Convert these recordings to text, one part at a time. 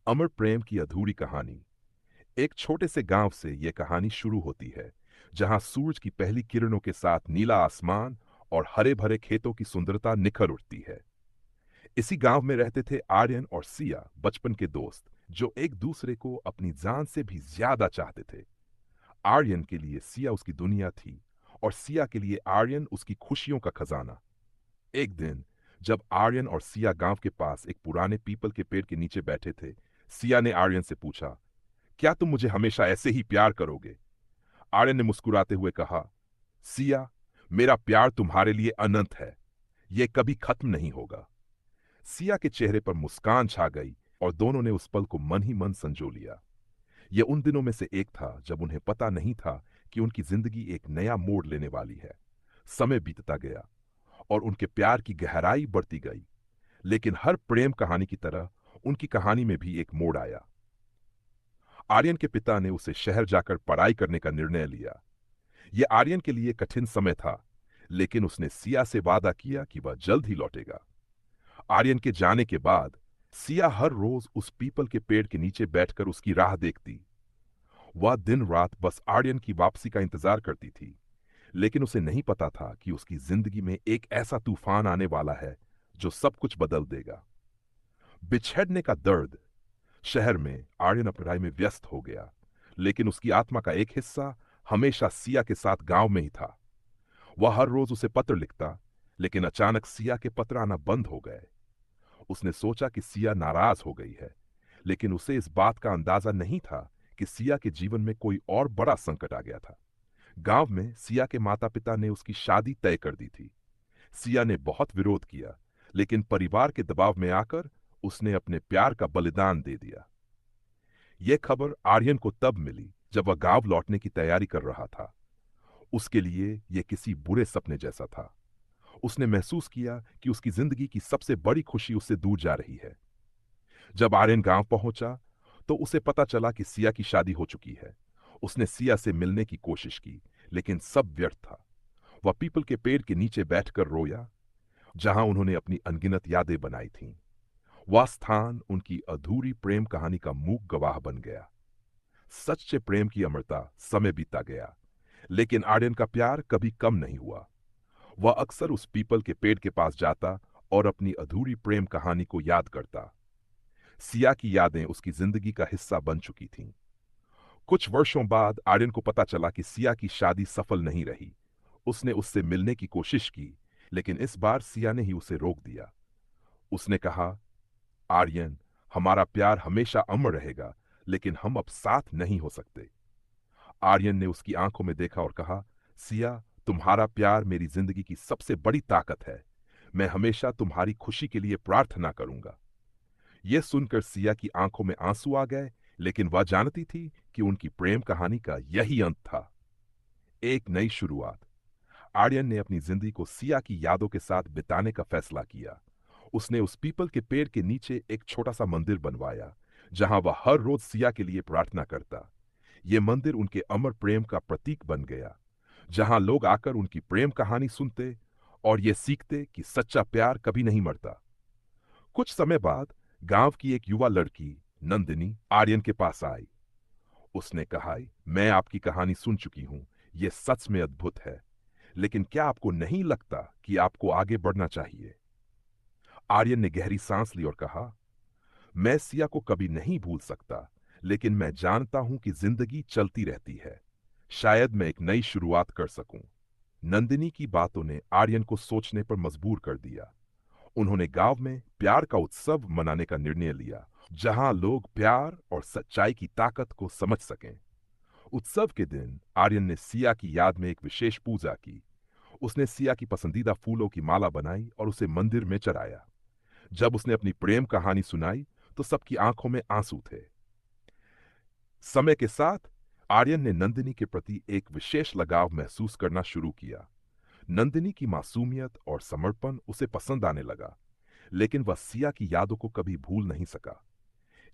अमर प्रेम की अधूरी कहानी। एक छोटे से गांव से यह कहानी शुरू होती है, जहां सूरज की पहली किरणों के साथ नीला आसमान और हरे भरे खेतों की सुंदरता निखर उठती है। इसी गांव में रहते थे आर्यन और सिया, बचपन के दोस्त, जो एक दूसरे को अपनी जान से भी ज्यादा चाहते थे। आर्यन के लिए सिया उसकी दुनिया थी, और सिया के लिए आर्यन उसकी खुशियों का खजाना। एक दिन जब आर्यन और सिया गांव के पास एक पुराने पीपल के पेड़ के नीचे बैठे थे, सिया ने आर्यन से पूछा, क्या तुम मुझे हमेशा ऐसे ही प्यार करोगे? आर्यन ने मुस्कुराते हुए कहा, सिया, मेरा प्यार तुम्हारे लिए अनंत है। यह कभी खत्म नहीं होगा। सिया के चेहरे पर मुस्कान छा गई, और दोनों ने उस पल को मन ही मन संजो लिया। यह उन दिनों में से एक था जब उन्हें पता नहीं था कि उनकी जिंदगी एक नया मोड़ लेने वाली है। समय बीतता गया और उनके प्यार की गहराई बढ़ती गई, लेकिन हर प्रेम कहानी की तरह उनकी कहानी में भी एक मोड़ आया। आर्यन के पिता ने उसे शहर जाकर पढ़ाई करने का निर्णय लिया। यह आर्यन के लिए कठिन समय था, लेकिन उसने सिया से वादा किया कि वह जल्द ही लौटेगा। आर्यन के जाने के बाद सिया हर रोज उस पीपल के पेड़ के नीचे बैठकर उसकी राह देखती। वह दिन रात बस आर्यन की वापसी का इंतजार करती थी, लेकिन उसे नहीं पता था कि उसकी जिंदगी में एक ऐसा तूफान आने वाला है जो सब कुछ बदल देगा। बिछड़ने का दर्द। शहर में आर्यन अपनी पढ़ाई में व्यस्त हो गया, लेकिन उसकी आत्मा का एक हिस्सा हमेशा सिया के साथ गांव में ही था। वह हर रोज उसे पत्र लिखता, लेकिन अचानक सिया के पत्र आना बंद हो गए। उसने सोचा कि सिया नाराज हो गई है, लेकिन उसे इस बात का अंदाजा नहीं था कि सिया के जीवन में कोई और बड़ा संकट आ गया था। गांव में सिया के माता पिता ने उसकी शादी तय कर दी थी। सिया ने बहुत विरोध किया, लेकिन परिवार के दबाव में आकर उसने अपने प्यार का बलिदान दे दिया। यह खबर आर्यन को तब मिली जब वह गांव लौटने की तैयारी कर रहा था। उसके लिए यह किसी बुरे सपने जैसा था। उसने महसूस किया कि उसकी जिंदगी की सबसे बड़ी खुशी उससे दूर जा रही है। जब आर्यन गांव पहुंचा, तो उसे पता चला कि सिया की शादी हो चुकी है। उसने सिया से मिलने की कोशिश की, लेकिन सब व्यर्थ था। वह पीपल के पेड़ के नीचे बैठकर रोया, जहां उन्होंने अपनी अनगिनत यादें बनाई थीं। वह स्थान उनकी अधूरी प्रेम कहानी का मूक गवाह बन गया। सच्चे प्रेम की अमरता। समय बीता गया, लेकिन आर्यन का प्यार कभी कम नहीं हुआ। वह अक्सर उस पीपल के पेड़ के पास जाता और अपनी अधूरी प्रेम कहानी को याद करता। सिया की यादें उसकी जिंदगी का हिस्सा बन चुकी थीं। कुछ वर्षों बाद आर्यन को पता चला कि सिया की शादी सफल नहीं रही। उसने उससे मिलने की कोशिश की, लेकिन इस बार सिया ने ही उसे रोक दिया। उसने कहा, आर्यन, हमारा प्यार हमेशा अमर रहेगा, लेकिन हम अब साथ नहीं हो सकते। आर्यन ने उसकी आंखों में देखा और कहा, सिया, तुम्हारा प्यार मेरी जिंदगी की सबसे बड़ी ताकत है। मैं हमेशा तुम्हारी खुशी के लिए प्रार्थना करूंगा। यह सुनकर सिया की आंखों में आंसू आ गए, लेकिन वह जानती थी कि उनकी प्रेम कहानी का यही अंत था। एक नई शुरुआत। आर्यन ने अपनी जिंदगी को सिया की यादों के साथ बिताने का फैसला किया। उसने उस पीपल के पेड़ के नीचे एक छोटा सा मंदिर बनवाया, जहां वह हर रोज सिया के लिए प्रार्थना करता। यह मंदिर उनके अमर प्रेम का प्रतीक बन गया, जहां लोग आकर उनकी प्रेम कहानी सुनते और ये सीखते कि सच्चा प्यार कभी नहीं मरता। कुछ समय बाद गांव की एक युवा लड़की, नंदिनी, आर्यन के पास आई। उसने कहा, मैं आपकी कहानी सुन चुकी हूं। यह सच में अद्भुत है, लेकिन क्या आपको नहीं लगता कि आपको आगे बढ़ना चाहिए? आर्यन ने गहरी सांस ली और कहा, मैं सिया को कभी नहीं भूल सकता, लेकिन मैं जानता हूं कि जिंदगी चलती रहती है। शायद मैं एक नई शुरुआत कर सकूं। नंदिनी की बातों ने आर्यन को सोचने पर मजबूर कर दिया। उन्होंने गांव में प्यार का उत्सव मनाने का निर्णय लिया, जहां लोग प्यार और सच्चाई की ताकत को समझ सकें। उत्सव के दिन आर्यन ने सिया की याद में एक विशेष पूजा की। उसने सिया की पसंदीदा फूलों की माला बनाई और उसे मंदिर में चढ़ाया। जब उसने अपनी प्रेम कहानी सुनाई, तो सबकी आंखों में आंसू थे। समय के साथ आर्यन ने नंदिनी के प्रति एक विशेष लगाव महसूस करना शुरू किया। नंदिनी की मासूमियत और समर्पण उसे पसंद आने लगा, लेकिन वह सिया की यादों को कभी भूल नहीं सका।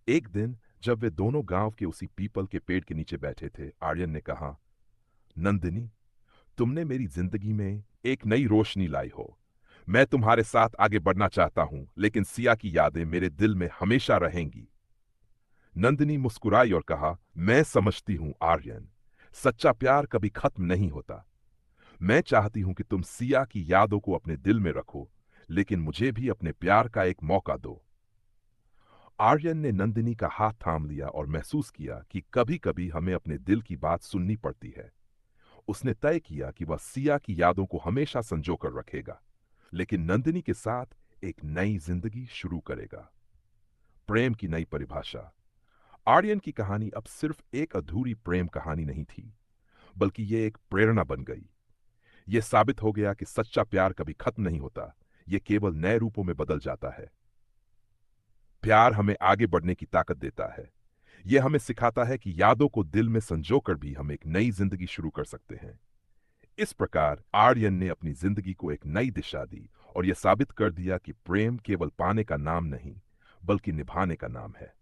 एक दिन जब वे दोनों गांव के उसी पीपल के पेड़ के नीचे बैठे थे, आर्यन ने कहा, नंदिनी, तुमने मेरी जिंदगी में एक नई रोशनी लाई हो। मैं तुम्हारे साथ आगे बढ़ना चाहता हूं, लेकिन सिया की यादें मेरे दिल में हमेशा रहेंगी। नंदिनी मुस्कुराई और कहा, मैं समझती हूं आर्यन, सच्चा प्यार कभी खत्म नहीं होता। मैं चाहती हूं कि तुम सिया की यादों को अपने दिल में रखो, लेकिन मुझे भी अपने प्यार का एक मौका दो। आर्यन ने नंदिनी का हाथ थाम लिया और महसूस किया कि कभी कभी हमें अपने दिल की बात सुननी पड़ती है। उसने तय किया कि वह सिया की यादों को हमेशा संजोकर रखेगा, लेकिन नंदिनी के साथ एक नई जिंदगी शुरू करेगा। प्रेम की नई परिभाषा। आर्यन की कहानी अब सिर्फ एक अधूरी प्रेम कहानी नहीं थी, बल्कि ये एक प्रेरणा बन गई। यह साबित हो गया कि सच्चा प्यार कभी खत्म नहीं होता, यह केवल नए रूपों में बदल जाता है। प्यार हमें आगे बढ़ने की ताकत देता है। यह हमें सिखाता है कि यादों को दिल में संजोकर भी हम एक नई जिंदगी शुरू कर सकते हैं। इस प्रकार आर्यन ने अपनी जिंदगी को एक नई दिशा दी और यह साबित कर दिया कि प्रेम केवल पाने का नाम नहीं, बल्कि निभाने का नाम है।